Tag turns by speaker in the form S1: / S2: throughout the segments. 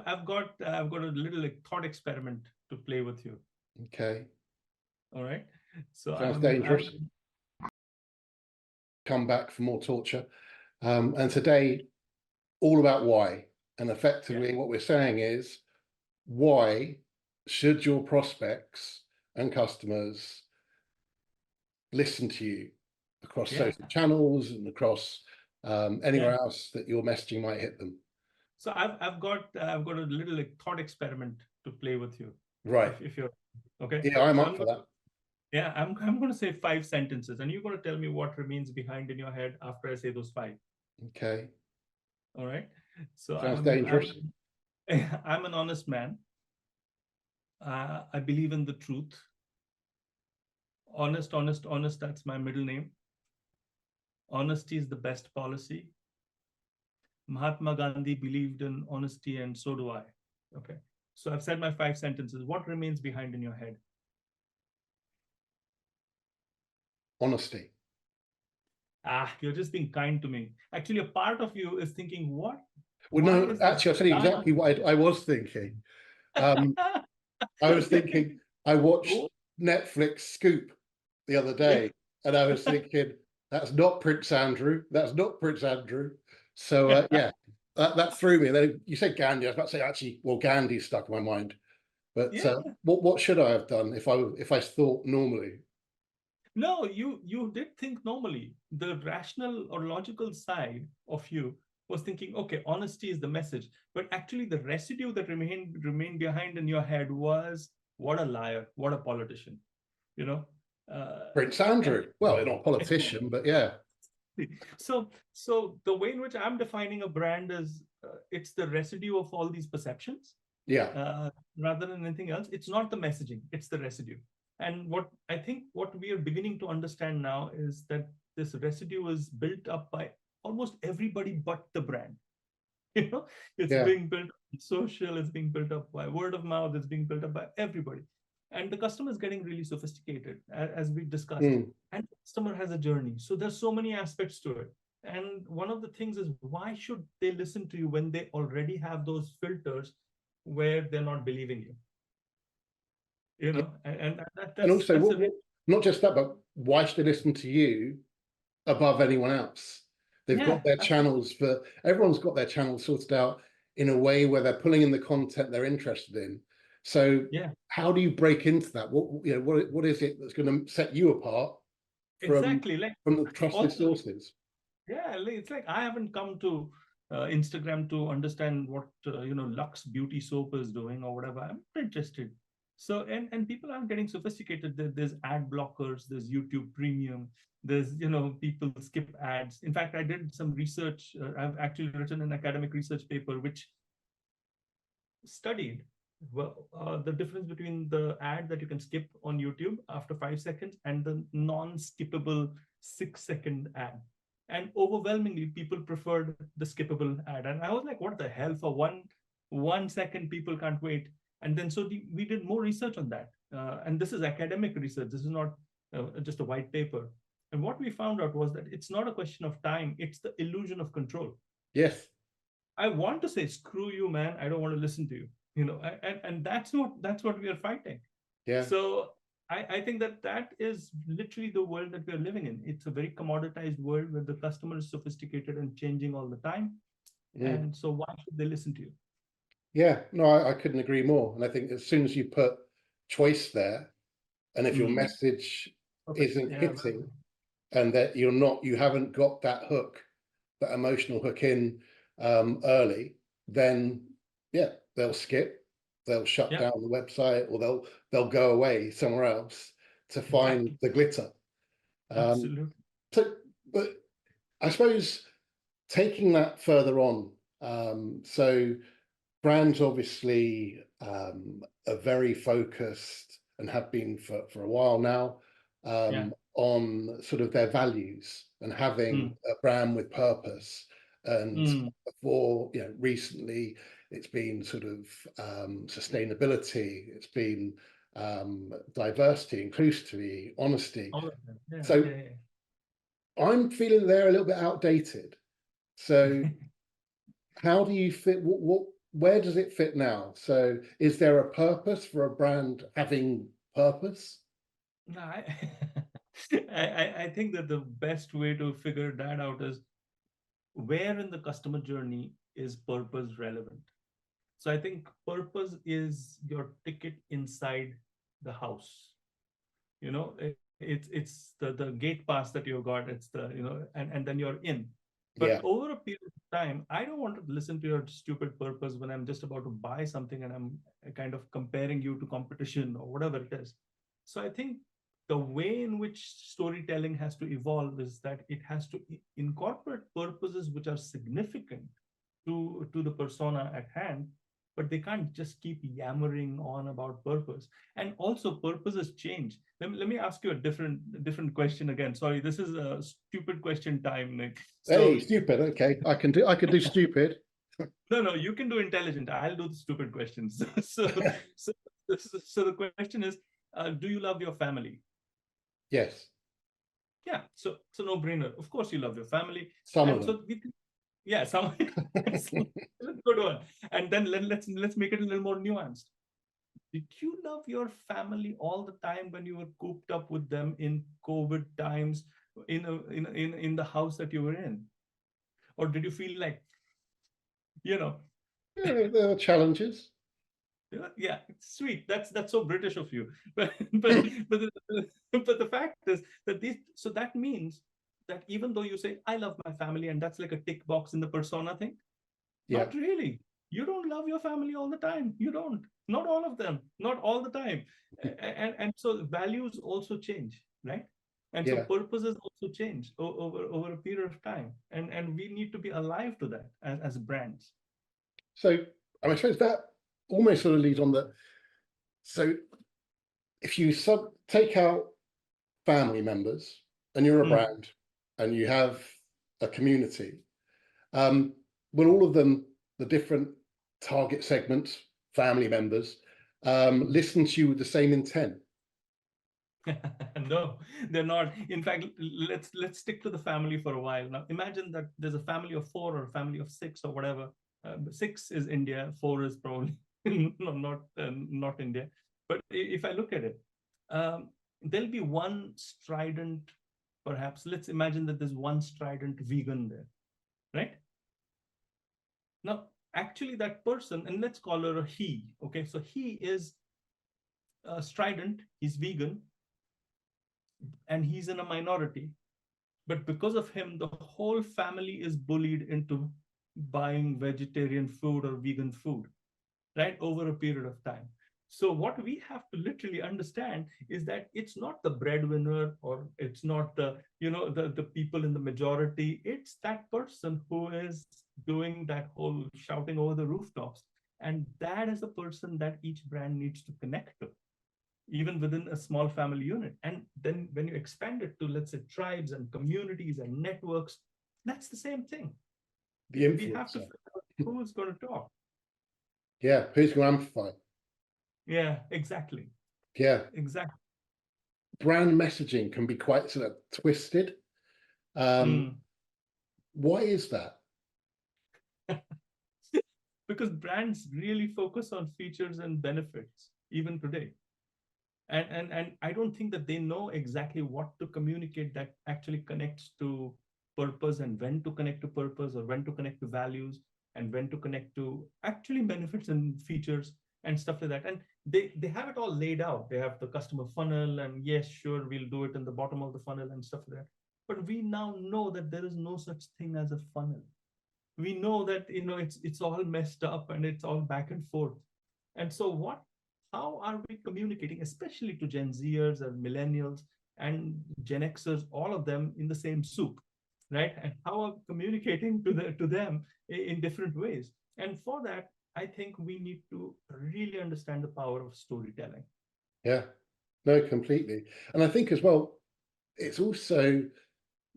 S1: I've got a little like thought experiment to play with you.
S2: Okay.
S1: All right. So
S2: Sounds dangerous. Come back for more torture. And today, all about why. And effectively, what we're saying is, why should your prospects and customers listen to you across social channels and across anywhere else that your messaging might hit them?
S1: So I've got a little like thought experiment to play with you.
S2: Right.
S1: If you're okay.
S2: Yeah, I'm up for that.
S1: Yeah, I'm going to say 5 sentences, and you're going to tell me what remains behind in your head after I say those 5.
S2: Okay.
S1: All right. So
S2: sounds dangerous.
S1: I'm an honest man. I believe in the truth. Honest, honest, honest. That's my middle name. Honesty is the best policy. Mahatma Gandhi believed in honesty, and so do I. Okay. So I've said my 5 sentences. What remains behind in your head?
S2: Honesty.
S1: You're just being kind to me. Actually, a part of you is thinking, what?
S2: Well, no, actually, I'll tell you exactly what I was thinking. I was thinking, I watched Netflix Scoop the other day, and I was thinking, that's not Prince Andrew. That's not Prince Andrew. So, yeah, that threw me. And then you said Gandhi. I was about to say, actually, well, Gandhi stuck in my mind. But what should I have done if I thought normally?
S1: No, you did think normally. The rational or logical side of you was thinking, okay, honesty is the message. But actually, the residue that remained behind in your head was, what a liar, what a politician, you know.
S2: Prince Andrew. Well, not a politician, but yeah.
S1: So the way in which I'm defining a brand is it's the residue of all these perceptions.
S2: Yeah.
S1: Rather than anything else, it's not the messaging, it's the residue. And what we are beginning to understand now is that this residue is built up by almost everybody but the brand. You know, it's being built on social, it's being built up by word of mouth, it's being built up by everybody. And the customer is getting really sophisticated, as we discussed. And the customer has a journey. So there's so many aspects to it. And one of the things is, why should they listen to you when they already have those filters where they're not believing you? You know, and
S2: also not just that, but why should they listen to you above anyone else? They've got their channels everyone's got their channels sorted out in a way where they're pulling in the content they're interested in. So how do you break into that? What is it that's going to set you apart from the trusted sources?
S1: Yeah, it's like I haven't come to Instagram to understand what Lux Beauty Soap is doing or whatever. I'm not interested. So and people are getting sophisticated. There's ad blockers, there's YouTube Premium, there's people skip ads. In fact, I did some research. I've actually written an academic research paper which studied the difference between the ad that you can skip on YouTube after 5 seconds and the non-skippable 6-second ad. And overwhelmingly, people preferred the skippable ad. And I was like, what the hell? For one second, people can't wait. And then we did more research on that. And this is academic research. This is not just a white paper. And what we found out was that it's not a question of time. It's the illusion of control.
S2: Yes.
S1: I want to say, screw you, man. I don't want to listen to you. And that's what we are fighting.
S2: Yeah.
S1: So I think that is literally the world that we are living in. It's a very commoditized world where the customer is sophisticated and changing all the time. And so why should they listen to you?
S2: Yeah, no, I couldn't agree more. And I think as soon as you put choice there, and if your message isn't hitting, and that you haven't got that hook, that emotional hook in early, then they'll skip, they'll shut down the website, or they'll go away somewhere else to find the glitter.
S1: Absolutely.
S2: But I suppose taking that further on, so brands obviously are very focused and have been for a while now on sort of their values and having a brand with purpose. And for recently, it's been sort of sustainability, it's been diversity, inclusivity, honesty. I'm feeling they're a little bit outdated. So how do you fit? where does it fit now? So is there a purpose for a brand having purpose?
S1: No, I think that the best way to figure that out is where in the customer journey is purpose relevant. So I think purpose is your ticket inside the house. It's the gate pass that you got. It's the and then you're in. But
S2: Yeah,
S1: over a period of time, I don't want to listen to your stupid purpose when I'm just about to buy something and I'm kind of comparing you to competition or whatever it is. So I think the way in which storytelling has to evolve is that it has to incorporate purposes which are significant to the persona at hand, but they can't just keep yammering on about purpose. And also purposes change. Let me ask you a different question again. Sorry, this is a stupid question time, Nick.
S2: hey,
S1: So
S2: stupid. Okay, I could do stupid.
S1: no, you can do intelligent. I'll do the stupid questions. So, so the question is, do you love your family?
S2: Yes,
S1: Yeah, so it's a no-brainer. Of course, you love your family,
S2: some of
S1: and
S2: them.
S1: so yeah, some it's a good one. And then let's make it a little more nuanced. Did you love your family all the time when you were cooped up with them in COVID times in the house that you were in, or did you feel like you know
S2: Yeah, there are challenges.
S1: yeah, it's sweet. That's so British of you. But but but the fact is that these so that means that even though you say I love my family and that's like a tick box in the persona thing,
S2: Yeah,
S1: not really. You don't love your family all the time. You don't. Not all of them. Not all the time. And so values also change, right? And so
S2: yeah.
S1: purposes also change over a period of time. And we need to be alive to that as brands.
S2: So I suppose that almost sort of leads on that. So if you take out family members and you're a
S1: Hmm.
S2: brand and you have a community, um, will all of them, the different target segments, family members, listen to you with the same intent?
S1: No, they're not. In fact, let's stick to the family for a while. Now, imagine that there's a family of four or a family of six or whatever. Six is India, four is probably not India. But if I look at it, there'll be one strident, perhaps. Let's imagine that there's one strident vegan there, right? Now, actually, that person, and let's call her a he. Okay, so he is strident. He's vegan, and he's in a minority, but because of him the whole family is bullied into buying vegetarian food or vegan food, right, over a period of time. So what we have to literally understand is that it's not the breadwinner or it's not the people in the majority. It's that person who is doing that whole shouting over the rooftops, and that is a person that each brand needs to connect to, even within a small family unit. And then when you expand it to, let's say, tribes and communities and networks, that's the same thing.
S2: The
S1: We have to
S2: influencer.
S1: figure out who's going to talk.
S2: Yeah, who's going to amplify?
S1: Yeah, exactly.
S2: Yeah,
S1: Exactly.
S2: brand messaging can be quite sort of twisted.
S1: Mm.
S2: Why is that?
S1: Because brands really focus on features and benefits even today. And I don't think that they know exactly what to communicate that actually connects to purpose, and when to connect to purpose, or when to connect to values, and when to connect to actually benefits and features and stuff like that. And they have it all laid out. They have the customer funnel, and yes, sure, we'll do it in the bottom of the funnel and stuff like that. But we now know that there is no such thing as a funnel. We know that it's all messed up and it's all back and forth. And so how are we communicating, especially to Gen Zers and millennials and Gen Xers, all of them in the same soup, right? And how are we communicating to them in different ways? And for that, I think we need to really understand the power of storytelling.
S2: Yeah, no, completely. And I think as well, it's also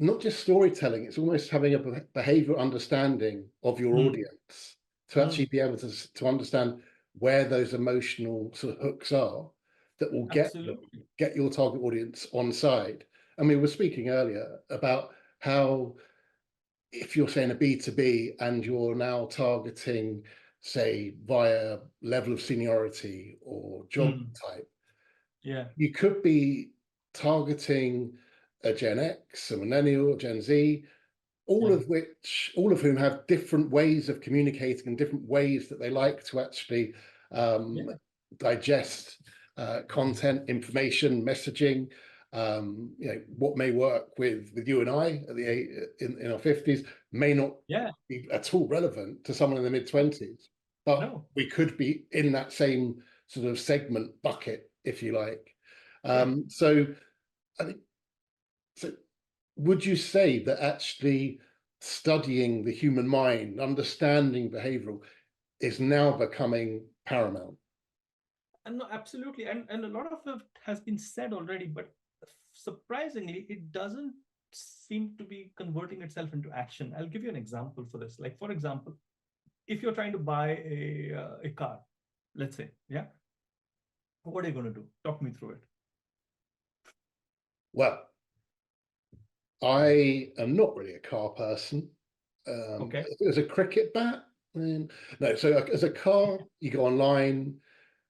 S2: not just storytelling, it's almost having a behavioral understanding of your
S1: Mm,
S2: audience to actually
S1: mm,
S2: be able to understand where those emotional sort of hooks are that will
S1: absolutely.
S2: get your target audience on side. And we were speaking earlier about how if you're saying a B2B and you're now targeting say via level of seniority or job type.
S1: Yeah.
S2: You could be targeting a Gen X, a millennial, Gen Z, all of whom have different ways of communicating and different ways that they like to actually digest content, information, messaging. What may work with you and I at in our 50s may not be at all relevant to someone in the mid-20s, but we could be in that same sort of segment bucket, if you like. So I think, so would you say that actually studying the human mind, understanding behavioral, is now becoming paramount?
S1: And no, absolutely. And a lot of it has been said already, but surprisingly, it doesn't seem to be converting itself into action. I'll give you an example for this. Like, for example, if you're trying to buy a car, let's say, what are you going to do? Talk me through it.
S2: Well, I am not really a car person.
S1: Okay.
S2: As a cricket bat, no. So as a car, you go online,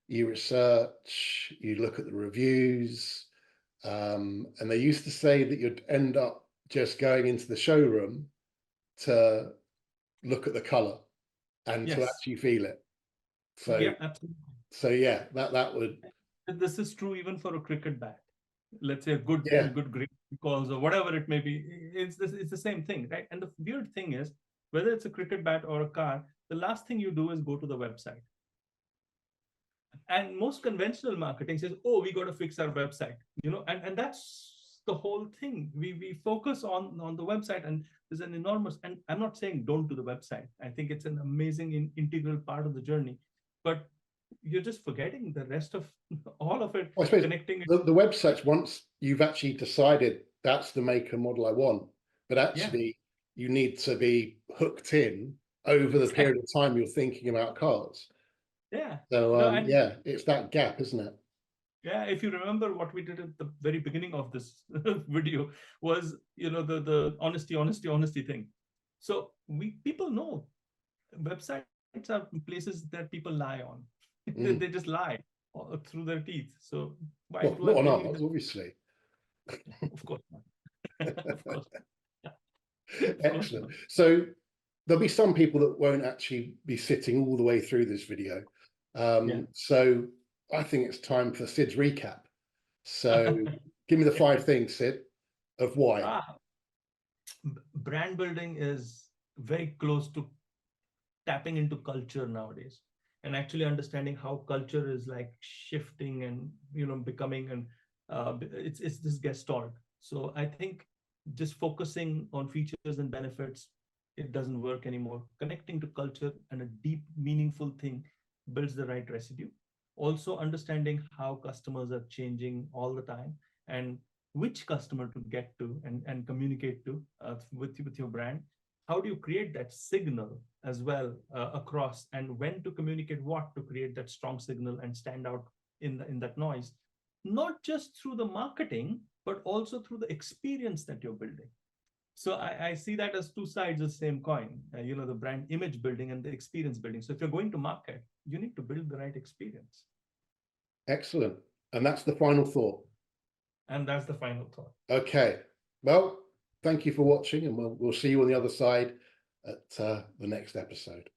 S2: you research, you look at the reviews, and they used to say that you'd end up just going into the showroom to look at the color and to actually feel it. So
S1: yeah, absolutely.
S2: So yeah, that would.
S1: This is true even for a cricket bat. Let's say a good grade calls or whatever it may be. It's the same thing, right? And the weird thing is, whether it's a cricket bat or a car, the last thing you do is go to the website. And most conventional marketing says, oh, we got to fix our website, and that's the whole thing. We focus on the website, and there's an enormous, and I'm not saying don't do the website. I think it's an amazing integral part of the journey, but you're just forgetting the rest of all of it.
S2: I suppose
S1: connecting
S2: the websites, once you've actually decided that's the make and model I want, but actually you need to be hooked in over the period of time you're thinking about cars. So it's that gap, isn't it?
S1: Yeah, if you remember what we did at the very beginning of this video was, the honesty thing. So people know websites are places that people lie on. They just lie through their teeth. So why do
S2: not
S1: I
S2: on
S1: believe
S2: ours, obviously.
S1: Of course not. Of course.
S2: Excellent. So there'll be some people that won't actually be sitting all the way through this video. So I think it's time for Sid's recap. So give me the 5 things, Sid, of why.
S1: Brand building is very close to tapping into culture nowadays, and actually understanding how culture is like shifting and becoming, and it's this gestalt. So I think just focusing on features and benefits, it doesn't work anymore. Connecting to culture and a deep, meaningful thing builds the right residue. Also understanding how customers are changing all the time, and which customer to get to and communicate to with your brand. How do you create that signal as well across, and when to communicate what to create that strong signal and stand out in that noise, not just through the marketing, but also through the experience that you're building. So I see that as two sides of the same coin, the brand image building and the experience building. So if you're going to market, you need to build the right experience.
S2: Excellent. And that's the final thought.
S1: And that's the final thought.
S2: Okay. Well, thank you for watching, and we'll see you on the other side at the next episode.